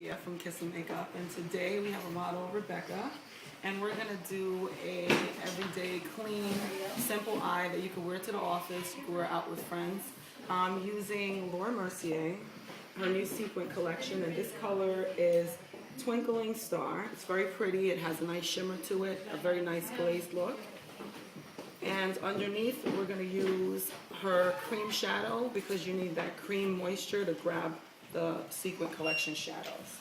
Yeah, from Kiss and Makeup, and today we have a model, Rebecca, and we're gonna do a everyday clean, simple eye that you can wear to the office, you can wear out with friends. I'm using Laura Mercier, her new sequin collection, and this color is Twinkling Star. It's very pretty, it has a nice shimmer to it, a very nice glazed look. And underneath, we're gonna use her cream shadow because you need that cream moisture to grab the sequin collection shadows.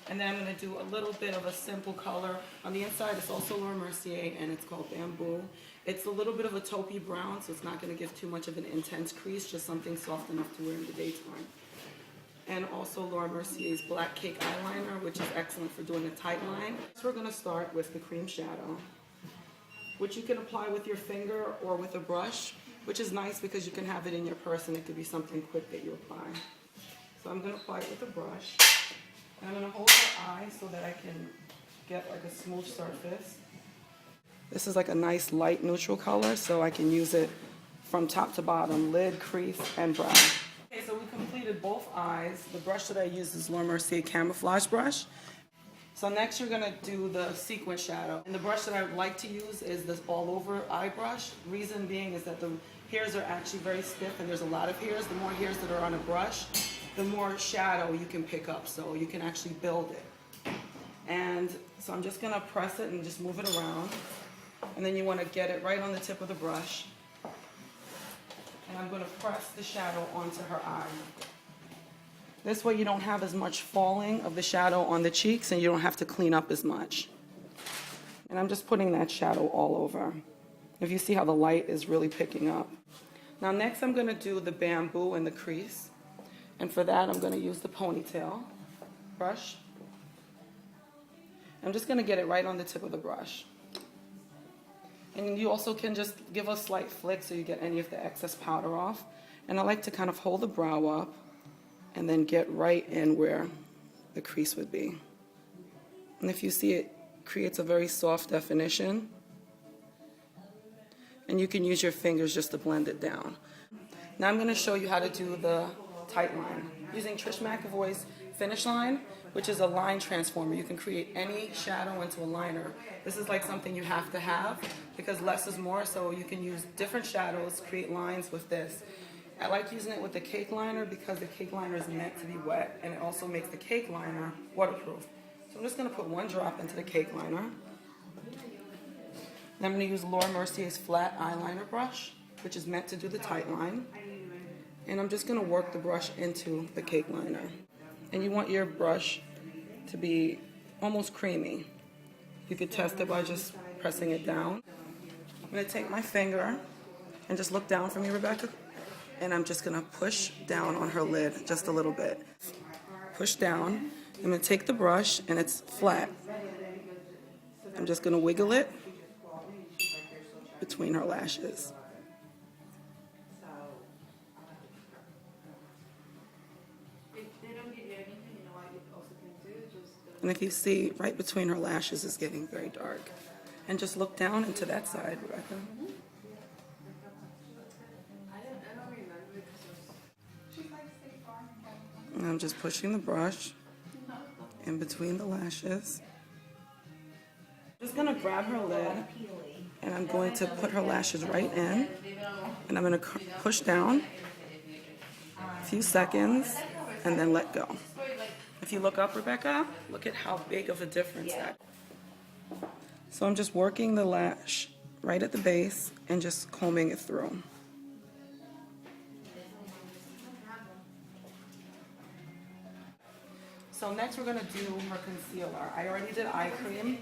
And then I'm going to do a little bit of a simple color. On the inside, it's also Laura Mercier, and it's called Bamboo. It's a little bit of a taupey brown, so it's not going to give too much of an intense crease, just something soft enough to wear in the daytime. And also Laura Mercier's Black Cake Eyeliner, which is excellent for doing a tight line. So we're going to start with the cream shadow, which you can apply with your finger or with a brush, which is nice because you can have it in your purse and it could be something quick that you apply. So I'm going to apply it with a brush. And I'm going to hold her eye so that I can get like a smooth surface. This is like a nice light neutral color, so I can use it from top to bottom, lid, crease, and brow. Okay, so we completed both eyes. The brush that I use is Laura Mercier Camouflage brush. So next you're going to do the sequin shadow. And the brush that I would like to use is this all over eye brush. Reason being is that the hairs are actually very stiff and there's a lot of hairs. The more hairs that are on a brush, the more shadow you can pick up, so you can actually build it. And so I'm just going to press it and just move it around. And then you want to get it right on the tip of the brush. And I'm going to press the shadow onto her eye. This way you don't have as much falling of the shadow on the cheeks and you don't have to clean up as much. And I'm just putting that shadow all over. If you see how the light is really picking up. Now next I'm going to do the bamboo and the crease. And for that, I'm going to use the ponytail brush. I'm just going to get it right on the tip of the brush. And you also can just give a slight flick so you get any of the excess powder off. And I like to kind of hold the brow up and then get right in where the crease would be. And if you see, it creates a very soft definition. And you can use your fingers just to blend it down. Now I'm going to show you how to do the tight line using Trish McEvoy's Finish Line, which is a line transformer. You can create any shadow into a liner. This is like something you have to have because less is more, so you can use different shadows, create lines with this. I like using it with the cake liner because the cake liner is meant to be wet and it also makes the cake liner waterproof. So I'm just going to put one drop into the cake liner. Then I'm going to use Laura Mercier's flat eyeliner brush, which is meant to do the tight line. And I'm just going to work the brush into the cake liner. And you want your brush to be almost creamy. You could test it by just pressing it down. I'm going to take my finger and just look down for me, Rebecca. And I'm just going to push down on her lid just a little bit. Push down. I'm going to take the brush, and it's flat. I'm just going to wiggle it between her lashes. And if you see, right between her lashes is getting very dark. And just look down into that side, Rebecca. And I'm just pushing the brush in between the lashes. I'm just going to grab her lid, and I'm going to put her lashes right in. And I'm going to push down a few seconds, and then let go. If you look up, Rebecca, look at how big of a difference that is. So I'm just working the lash right at the base and just combing it through. So next we're going to do her concealer. I already did eye cream.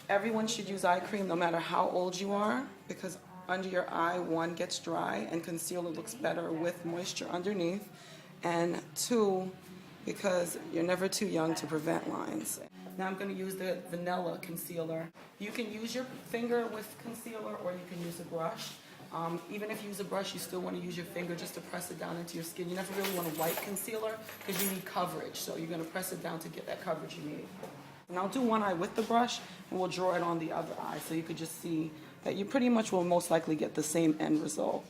Everyone should use eye cream no matter how old you are because under your eye, one, gets dry and concealer looks better with moisture underneath. And two, because you're never too young to prevent lines. Now I'm going to use the vanilla concealer. You can use your finger with concealer or you can use a brush. Even if you use a brush, you still want to use your finger just to press it down into your skin. You never really want to wipe concealer because you need coverage. So you're going to press it down to get that coverage you need. And I'll do one eye with the brush and we'll draw it on the other eye so you could just see that you pretty much will most likely get the same end result.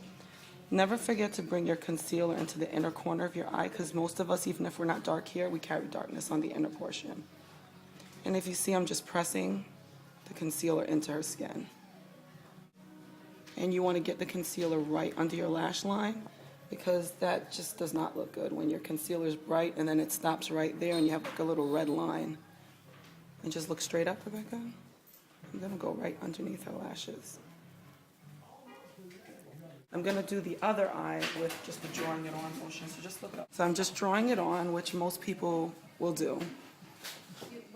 Never forget to bring your concealer into the inner corner of your eye, because most of us, even if we're not dark here, we carry darkness on the inner portion. And if you see, I'm just pressing the concealer into her skin. And you want to get the concealer right under your lash line, because that just does not look good when your concealer is bright and then it stops right there and you have like a little red line. And just look straight up, Rebecca. I'm going to go right underneath her lashes. I'm going to do the other eye with just the drawing it on motion, so just look up. So I'm just drawing it on, which most people will do.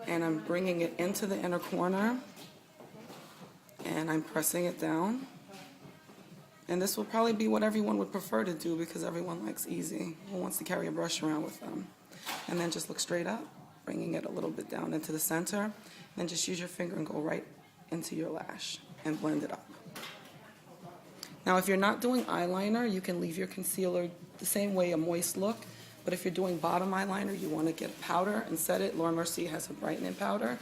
And I'm bringing it into the inner corner, and I'm pressing it down. And this will probably be what everyone would prefer to do, because everyone likes easy. Who wants to carry a brush around with them? And then just look straight up, bringing it a little bit down into the center. Then just use your finger and go right into your lash and blend it up. Now, if you're not doing eyeliner, you can leave your concealer the same way, a moist look. But if you're doing bottom eyeliner, you want to get a powder and set it. Laura Mercier has a brightening powder.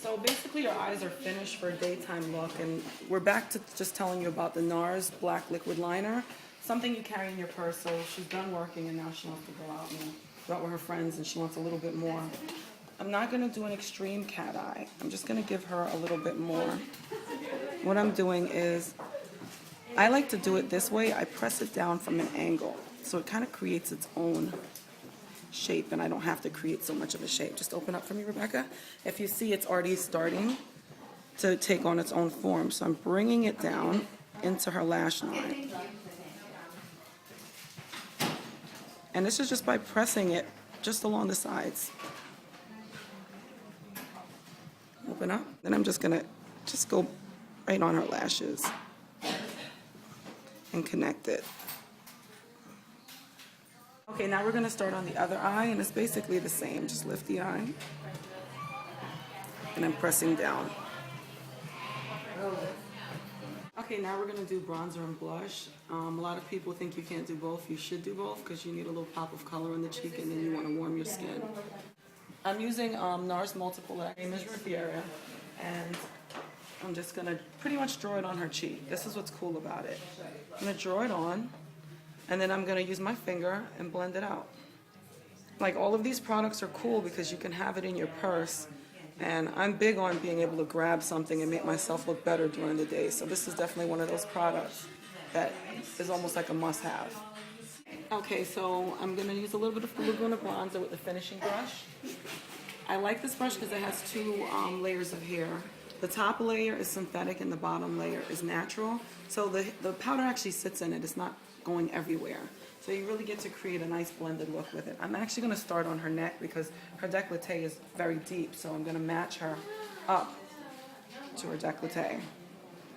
So basically your eyes are finished for a daytime look, and we're back to just telling you about the Nars Black Liquid Liner, something you carry in your purse. So she's done working and now she wants to go out with her friends, and she wants a little bit more. I'm not going to do an extreme cat eye. I'm just going to give her a little bit more. What I'm doing is, I like to do it this way. I press it down from an angle, so it kind of creates its own shape, and I don't have to create so much of a shape. Just open up for me, Rebecca. If you see, it's already starting to take on its own form, so I'm bringing it down into her lash line. And this is just by pressing it just along the sides. Open up. Then I'm just gonna go right on her lashes and connect it. Okay, now we're going to start on the other eye, and it's basically the same. Just lift the eye, and I'm pressing down. Okay, now we're going to do bronzer and blush. A lot of people think you can't do both. You should do both, because you need a little pop of color in the cheek, and then you want to warm your skin. I'm using Nars Multiple X. My name is Riviera, and I'm just going to pretty much draw it on her cheek. This is what's cool about it. I'm going to draw it on, and then I'm going to use my finger and blend it out. Like, all of these products are cool because you can have it in your purse, and I'm big on being able to grab something and make myself look better during the day. So this is definitely one of those products that is almost like a must-have. Okay, so I'm going to use a little bit of the Laguna bronzer with the finishing brush. I like this brush because it has two layers of hair. The top layer is synthetic and the bottom layer is natural. So the powder actually sits in it. It's not going everywhere. So you really get to create a nice blended look with it. I'm actually going to start on her neck because her décolleté is very deep. So I'm going to match her up to her décolleté.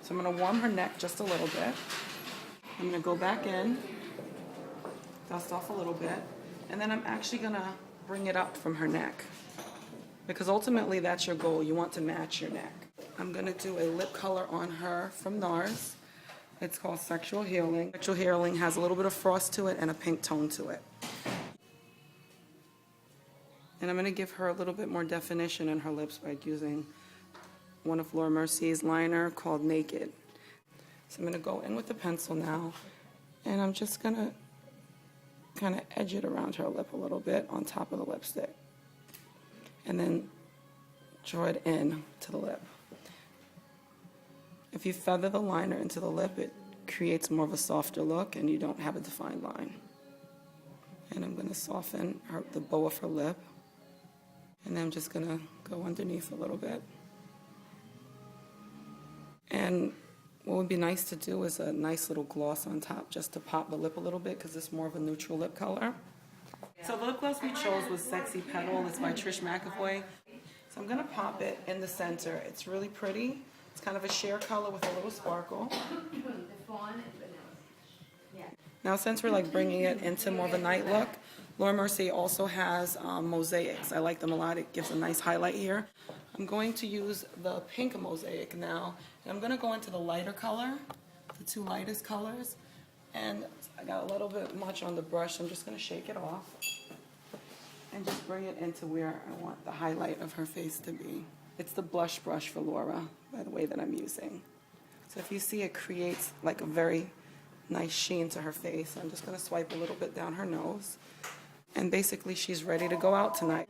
So I'm going to warm her neck just a little bit. I'm going to go back in, dust off a little bit, and then I'm actually going to bring it up from her neck, because ultimately that's your goal. You want to match your neck. I'm going to do a lip color on her from Nars. It's called Sexual Healing. Sexual Healing has a little bit of frost to it and a pink tone to it. And I'm going to give her a little bit more definition in her lips by using one of Laura Mercier's liner called Naked. So I'm going to go in with the pencil now, and I'm just going to kind of edge it around her lip a little bit on top of the lipstick. And then draw it in to the lip. If you feather the liner into the lip, it creates more of a softer look and you don't have a defined line. And I'm going to soften the bow of her lip. And then I'm just going to go underneath a little bit. And what would be nice to do is a nice little gloss on top just to pop the lip a little bit, because it's more of a neutral lip color. So the lip gloss we chose was Sexy Petal. It's by Trish McEvoy. So I'm going to pop it in the center. It's really pretty. It's kind of a sheer color with a little sparkle. Now, since we're like bringing it into more of a night look, Laura Mercier also has mosaics. I like them a lot. It gives a nice highlight here. I'm going to use the pink mosaic now. And I'm going to go into the lighter color, the two lightest colors. And I got a little bit much on the brush. I'm just going to shake it off and just bring it into where I want the highlight of her face to be. It's the blush brush for Laura, by the way, that I'm using. So if you see, it creates like a very nice sheen to her face. I'm just going to swipe a little bit down her nose. And basically she's ready to go out tonight.